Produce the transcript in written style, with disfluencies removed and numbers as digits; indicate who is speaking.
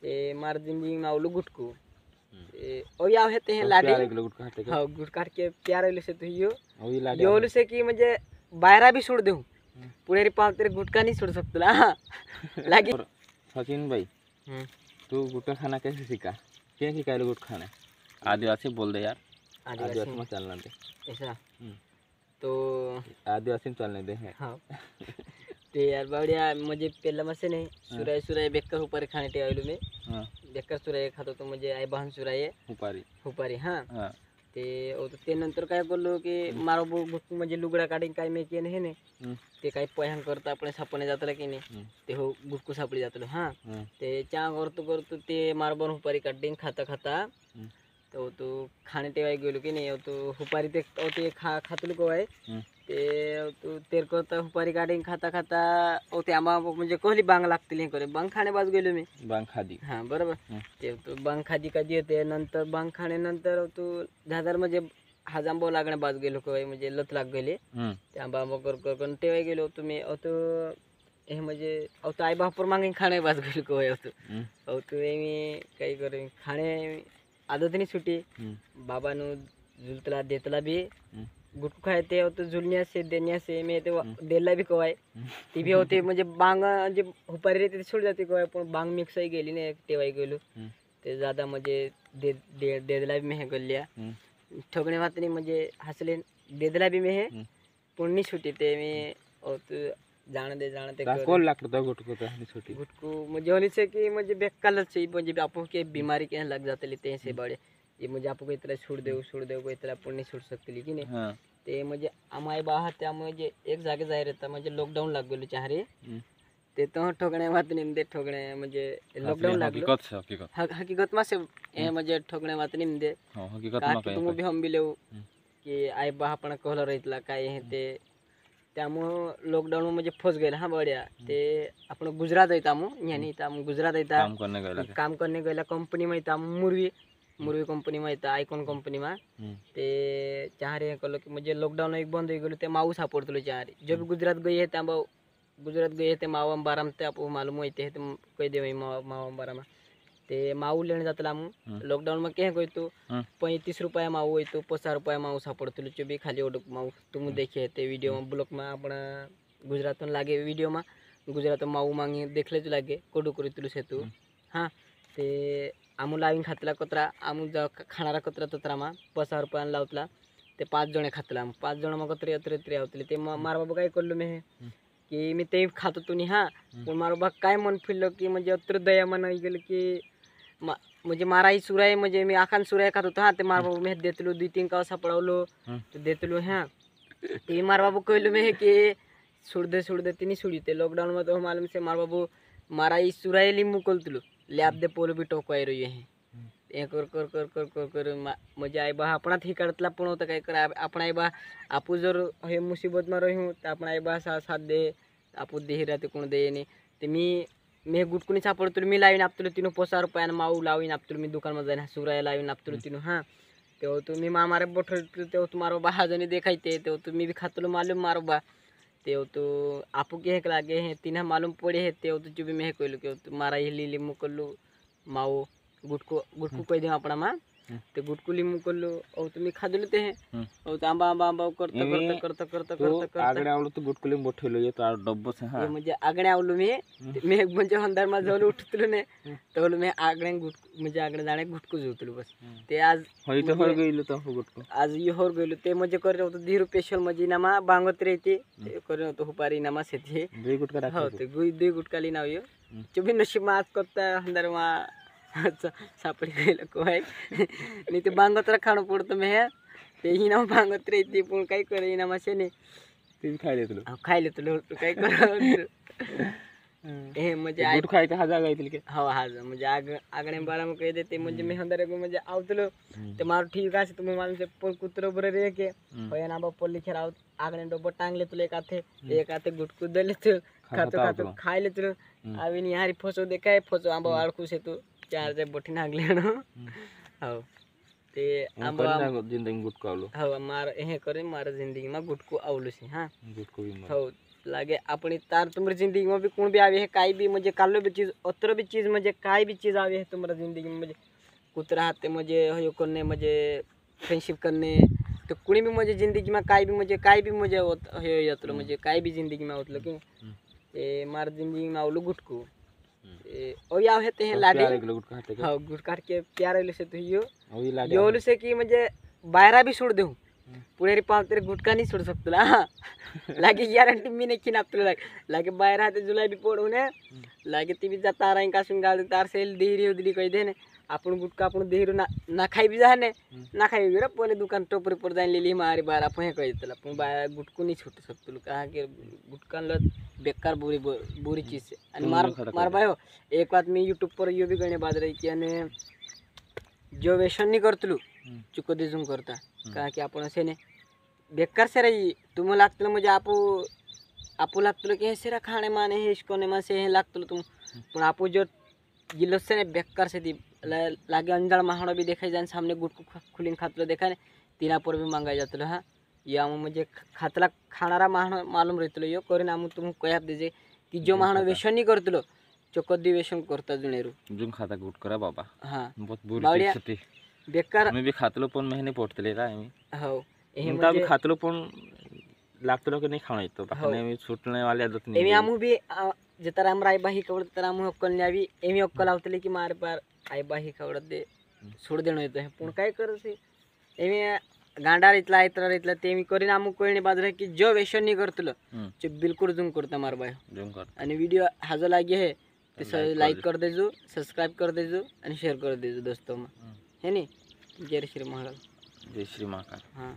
Speaker 1: ते मार जिंदगी में आवलो गुटकू ओ या हेते हैं लाडे हां गुट काट के प्यार होले से तो यो होले से कि म्हणजे बायरा भी छोड़ देऊ पुणेरी पाव तेरे गुटका नहीं छोड़ सकता लागे।
Speaker 2: सचिन भाई तू गुटखा खाना कैसे सीखा, क्या सिखाया गुटखा खाना? आदिवासी बोल दे यार, आदिवासी में चलना दे
Speaker 1: ऐसा तो
Speaker 2: आदिवासी में चलने दे है।
Speaker 1: हाँ ते यार बढ़िया मुझे पहला मसे नहीं सुराय सुराय बेकर ऊपर खाने टे आइलू में बेकर सुराय खातो तो मुझे आई बहन सुराय
Speaker 2: हुपारी
Speaker 1: हुपारी हाँ ते ओ तो ते नंतर काय बोललो की मारो गुटकू म्हणजे लुगडा काढीन काय मी केन हे ने ते काय पयहन करता आपण सापणे जातला की नाही ते हो गुटकू सापडी जातलो हाँ ते चा करतो ते मारबन हुपारी काढीन खाता खाता तो तो खाने टेवाय गेलो की नाही तो हुपारी ते खातलो को आहे ते तो तेर करता हुपारी काढीन खाता खाता ओ ते आम्हा म्हणजे कोहली बांग लागतील हे करे बांग खाणे बाजू गेलो मी
Speaker 2: बांग खादी हाँ
Speaker 1: बरोबर ते तो बांग खादी कधी येते नंतर बांग खाणे नंतर तो झाजार म्हणजे हाजांबो लागणे बाजू गेलो को म्हणजे लत लाग गेले ते आंबा कर टेवाय गेलो तुम्ही तो हे म्हणजे तो आई बापर मागे खाणे बाजू गेलो को तो मी काही करे खाणे आदत नहीं छुटी बाबा नु झुलतला देतला भी गुटखू खाते तो झुलनिया से देनिया से मैं तो देला भी कोय ती भी होते म्हणजे बांग जे हुपारी रहते छोड़ जाते कोय पण बांग मिक्स ही गेली ने तेवाय गेलो ते ज्यादा म्हणजे देदला भी मैं गल्ल्या ठगणे बात नहीं म्हणजे हसले देदला भी मैं पण नहीं छुटी ते मी तो जानते
Speaker 2: कौन लागतो गुटखू तो नहीं छुटी
Speaker 1: गुटखू म्हणजे होली से कि म्हणजे बेकाल से म्हणजे आपको के बीमारी के लग जाते लेते से बड़े ये मुझे आपको इतना छोड़ दे को इतना पण नहीं छोड़ सकते की नहीं ते म्हणजे आमाय बाहर त्यामुळे जे एक जागे जाय रहता म्हणजे लॉकडाउन लाग गेलो चाहरे ते तो ठगणे बात नहीं दे ठगणे म्हणजे लॉकडाउन लागलो हकीकत मा से ए म्हणजे ठगणे बात नहीं दे हकीकत मा काय तुम भी हम भी लेऊ की आई बा आपण कहला रहितला काय हे ते त्यामुळे लॉकडाउन म्हणजे फस गेला हाँ बढ़िया ते आपण गुजरात येता मु यानी ता गुजरात येता काम करने गला कंपनी में येता मुरवी कंपनी में येता आइकॉन कंपनी में ते चाहरे कलो कि मुझे लॉकडाउन एक बंद हो गेलो ते माऊ सापडतलो चाहरे जो भी गुजरात गई है ता गुजरात गई है ते माऊ बाराम ते आपको मालूम होते है तो कह दे माऊ बाराम ते माऊ लेने जातला मु लॉकडाउन में क्या कोई तो 35 रुपया माऊ होय तो 50 रुपया माऊ सापडतलो जो भी खाली ओडक माऊ तुम देखे ते वीडियो में ब्लॉग में अपना गुजरात में लागे वीडियो में गुजरात में माऊ मांगे देखले तो लागे कोडू करितलु से तू हाँ ते आमू लावीन खातला कतरा आमू खाणारा कतरा ततरा मा 50 रुपया लावतला ते 5 जणे खातला 5 जण मग कतरे अतरे आवतले ते मार बाबा काय करलो मी की मी ते खातो तुम्ही हाँ पण मार बाबा काय मन फिरलं की म्हणजे अत्र दया मन गेलं की म्हणजे माराई सुराय म्हणजे मी आखान सुराय खात होतो हाँ ते मार बाबू मैं देतलो 2-3 का सापडावलो तो देतलो हाँ ते मार बाबू कहलो मैं कि छोड़ दे तिनी छोड़ी ते लॉकडाउन में तो मालूम से मार बाबू माराई सुराय ली मुकलतलो लैब दे पोलो भी टोकवाय रही है ए कर म्हणजे आई बा अपना ही करतला पण होता काय कर आपण आई बा आपू जर हे मुसीबत में रही तो आपण आई बा साथ दे आपू दे राहते कोण दे नहीं ते मी गुटकुनी सापडतो मी लावीन आपतलो 50 रुपयानं माऊ लावीन आपतलो मी दुकान में जाईन सुराय लावीन आपतलो तीनो हाँ तो तुम्ही मारे बोठल तो तुम्हारो बा जने देखाइते तो तुम्ही भी खातलो मालूम मारो बा तो आपू के हेक लागे हैं तीन मालूम पड़े है तो जो भी मैं कहलू के मारा हिली मुकल्लू माओ गुटकू कह दे अपना माँ ते गुटकू ली मुकल्लू और तुम्ही खादलो ते हैं और आंबा करता
Speaker 2: आगणे आवलो तो गुटकू ली बोठलो ये तो डब्बो से हाँ
Speaker 1: म्हणजे आगणे आवलो मी म्हणजे अंदर मा जवळ उठतलो ने तो मैं आगणे गुटकू म्हणजे आगणे जाणे गुटकू जोतलो बस ते आज
Speaker 2: होई तो होर गइलो तो गुटकू
Speaker 1: आज ये होर गइलो ते म्हणजे करे होतो 10 रुपये स्पेशल म्हणजे नामा बांगत रहते करे होतो हुपारी नामा सेते
Speaker 2: दुई गुटका राखो
Speaker 1: हो ते दुई गुटका ली नाव यो चुबी नशीब मात करता अंदर मा सापडी गेलो कोय नहीं ते बांगत खाणं पडतो मैं ते ही नाम बांगत रहते पण काय करे नामा सेने
Speaker 2: ते
Speaker 1: खाय लेतलो काय कर हे म्हणजे
Speaker 2: गुट खायचं हा जागा येतील के
Speaker 1: हो हा म्हणजे आगणे बारा में कह देते म्हणजे मी अंदर म्हणजे आवतलो ते मार ठीक आहे तुम्ही मालूम से कुत्र बरे रे के होय ना बा पोली खेराव आगणे डब्बो टांगले तुले एक आते गुटकू देले तो खातो खाय लेतलो आविन यारी फोसो देखाय फोसो आंबा आळखू से तू चार जे बोठी नागले हो ते आंबा
Speaker 2: जिंदगी गुटकू आवलो
Speaker 1: हो मार हे करे मार जिंदगी में गुटकू आवलो से हां
Speaker 2: गुटकू भी
Speaker 1: हो लागे अपनी तार तुम्हारी जिंदगी में भी कौन भी आवे है काई भी मुझे कालो भी चीज उतर भी चीज मुझे काई भी चीज आवे है तुम्हारा जिंदगी में मुझे कुतरा हाथे मुझे हो करने मुझे फ्रेंडशिप करने तो कुणी भी मुझे जिंदगी में काई भी मुझे हो मुझे काई भी जिंदगी में होतलो कि ए मार जिंदगी में आवलो गुटकू ए ओ या हेते हैं लाडे हां गुट काट के प्यार होले से तो यो होले से कि मुझे बायरा भी छोड़ देऊ पुणेरी पाव तेरे गुटका नहीं छोड़ सकतला लागे गॅरंटी मी नाही किना तुला लागे बाहेर हाते जुलाई बी पडवणे लागे ती बी जाता राई कासून गाडी तार सेल देहिरी उदली कही देने आपण गुटका आपण देहिरो ना खाई भी जाने ना खाई रे पहिले दुकान टोपरी पर जाइन लेली मारी बार आपण हे कही तला पण बाय गुटकू नहीं छूट सकतल कहा के गुटका ल बेकार बुरी चीज है आणि मार भाई एक बात मी YouTube पर यो भी गणे बात रही कि अने जो व्यसन नहीं करतलू चुको देजून करता कहा कि आपण असे ने बेकार से रही तुम लागतलं म्हणजे आपू लागतलं की हे सिरा खाणे माने हे इसकोने मा से हे लागतलं तुम पण आपू जो गिलो से ने बेकार से दी लागे अंजाळ महाणो भी देखाई जान सामने गुटकू खुलीन खातलं देखा ने तिना पर भी मांगाय जातलं हा या म्हणजे खातला खाणारा महाणो मालूम रहतलो यो करीन आमु तुम कयाप देजे कि जो महाणो व्यसन नहीं करतलो चोकदी व्यसन करता जुनेरू
Speaker 2: जुन खाता गुट करा बाबा
Speaker 1: हां
Speaker 2: बहुत बुरी चीज होती
Speaker 1: बेकार
Speaker 2: मी भी खातलो पण महिने पोटतले रा मी
Speaker 1: हो
Speaker 2: इनका भी खातलो पण लागतलो की नहीं खाणं येतो बाकी मी सुटणे वाले आदत नहीं
Speaker 1: एमी आमु भी जे तर आम राय बाही कवड तर आमु अक्कल न्यावी एमी अक्कल आवतले की मार पार आई बाही कवड दे सोड देणं येतो पण काय करते एमी गांडार इतला इतला ते मी करीन आमु कोणी बाजरे की जो व्यसन नहीं करतलो जो बिल्कुल जुम करता मार बाय जुम कर आणि व्हिडिओ हाजो लागे है ते लाइक कर देजो सब्सक्राइब कर देजो आणि शेअर कर देजो दोस्तों में है नी जय श्री महाकाल
Speaker 2: जय श्री महाकाल
Speaker 1: हाँ।